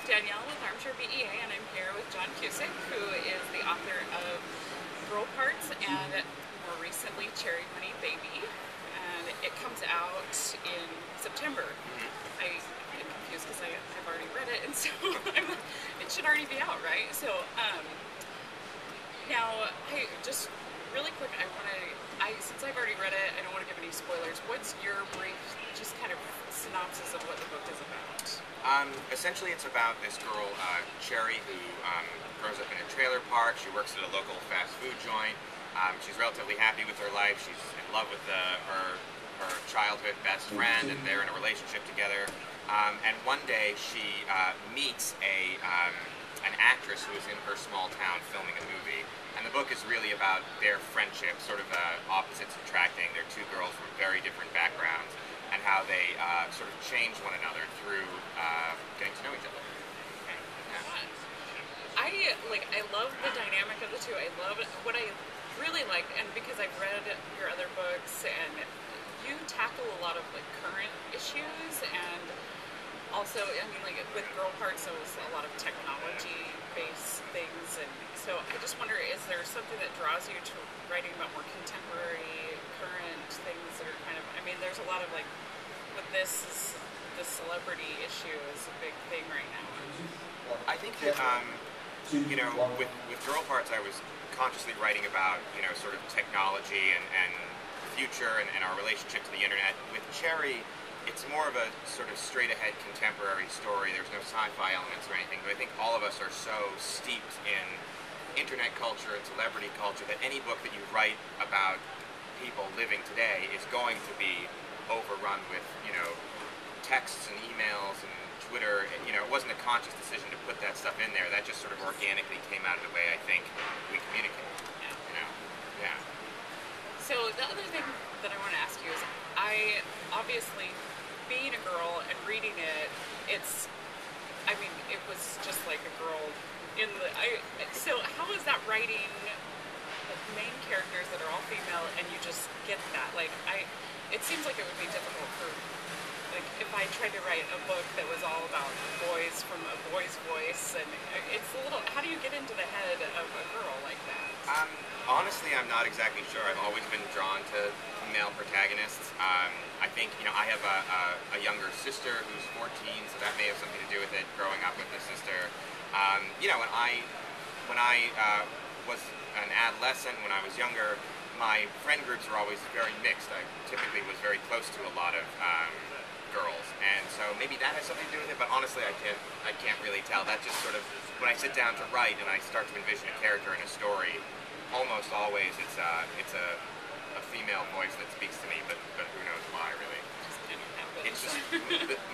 Danielle with Armchair BEA, and I'm here with John Cusick, who is the author of Girl Parts and more recently Cherry Money Baby. And it comes out in September. I get confused because I've already read it, and so it should already be out, right? So now, hey, just really quick, since I've already read it, I don't want to give any spoilers. What's your brief, just kind of synopsis of what the book is about? Essentially, it's about this girl, Cherry, who grows up in a trailer park. She works at a local fast food joint. She's relatively happy with her life. She's in love with her childhood best friend, and they're in a relationship together. And one day, she meets an actress who is in her small town filming a movie. And the book is really about their friendship, sort of opposites attracting. They're two girls from very different backgrounds, and how they sort of change one another through getting to know each other. I love the dynamic of the two. I love what I really like, and because I've read your other books, and you tackle a lot of current issues, and also, I mean, with Girl Parts, it was a lot of technology-based things, and so I just wonder, is there something that draws you to writing about more contemporary, current things that are kind of, I mean, there's a lot of with this, the celebrity issue is a big thing right now. I think that, with Girl Parts, I was consciously writing about, sort of technology and the future and our relationship to the internet. With Cherry, it's more of a sort of straight-ahead contemporary story. There's no sci-fi elements or anything, but I think all of us are so steeped in internet culture and celebrity culture that any book that you write about people living today is going to be overrun with, texts and emails and Twitter. It wasn't a conscious decision to put that stuff in there. That just sort of organically came out of the way I think we communicate. Yeah. So the other thing that I want to ask you is, I obviously, being a girl and reading it, it was just like a girl so how is that writing main characters that are all female and you just get that? It seems like it would be difficult for, if I tried to write a book that was all about boys from a boy's voice, and it's a little, how do you get into the head of a girl like that? Honestly, I'm not exactly sure. I've always been drawn to male protagonists. I think, I have a younger sister who's 14, so that may have something to do with it, growing up with a sister. When I was an adolescent, when I was younger, my friend groups were always very mixed. I typically was very close to a lot of girls, and so maybe that has something to do with it, but honestly I can't really tell. That just sort of, when I sit down to write and I start to envision a character in a story, almost always it's a female voice that speaks to me, but who knows why, really. It's just,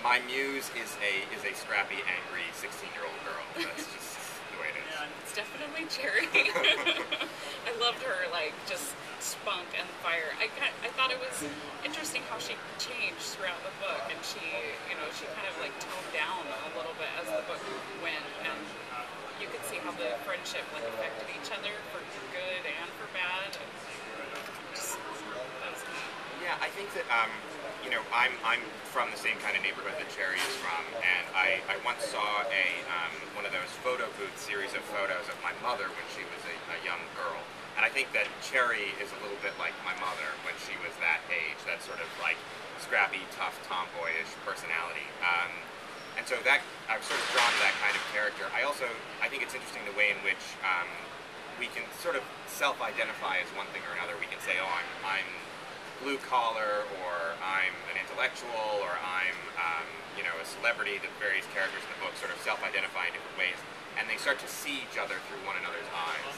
my muse is a scrappy, angry 16-year-old girl. That's just the way it is. Yeah, it's definitely Cherry. I loved her, just spunk and fire. I thought it was interesting how she changed throughout the book, and she kind of toned down a little bit as the book went, and you could see how the friendship affected each other for good and for bad. That was neat. Yeah, I think that I'm from the same kind of neighborhood that Cherry is from, and I once saw one of those photo booth series of photos of my mother when she was a young girl. And I think that Cherry is a little bit like my mother when she was that age, that sort of scrappy, tough, tomboyish personality. And so that, I was sort of drawn to that kind of character. I think it's interesting the way in which we can sort of self-identify as one thing or another. We can say, oh, I'm blue collar, or I'm an intellectual, or I'm a celebrity. The various characters in the book sort of self-identify in different ways, and they start to see each other through one another's eyes,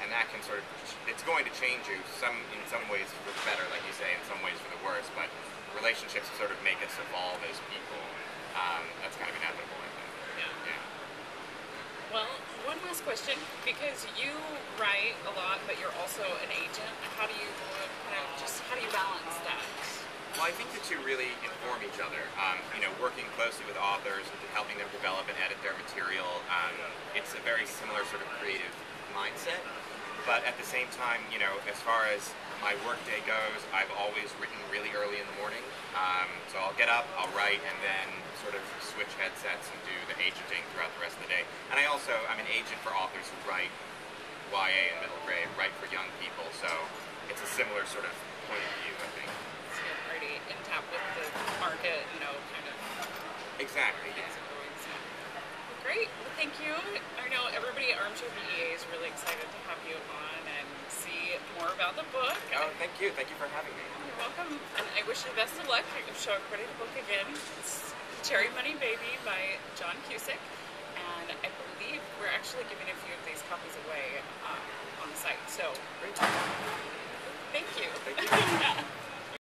and that can sort of, it's going to change you in some ways for the better, like you say, in some ways for the worse, but relationships sort of make us evolve as people. That's kind of inevitable, I think. Yeah. Well, one last question, because you write a lot, but you're also an agent. How do you balance that? Well, I think the two really inform each other. Working closely with authors and helping them develop and edit their material, it's a very similar sort of creative mindset. But at the same time, as far as my work day goes, I've always written really early in the morning. So I'll get up, I'll write, and then sort of switch headsets and do the agenting throughout the rest of the day. And I'm an agent for authors who write YA and middle grade, write for young people, so it's a similar sort of point of view, I think. So you're already in tap with the market, kind of. Exactly. Things are going. So. Well, great. Well, thank you. I know everybody at Armchair BEA is really excited to have you on and see more about the book. Oh, thank you. Thank you for having me. You're welcome. And I wish you the best of luck. I can show everybody the book again. It's Cherry Money Baby by John Cusick. And I believe we're actually giving a few of these copies away on the site. So, Great. thank you. Thank you. Yeah.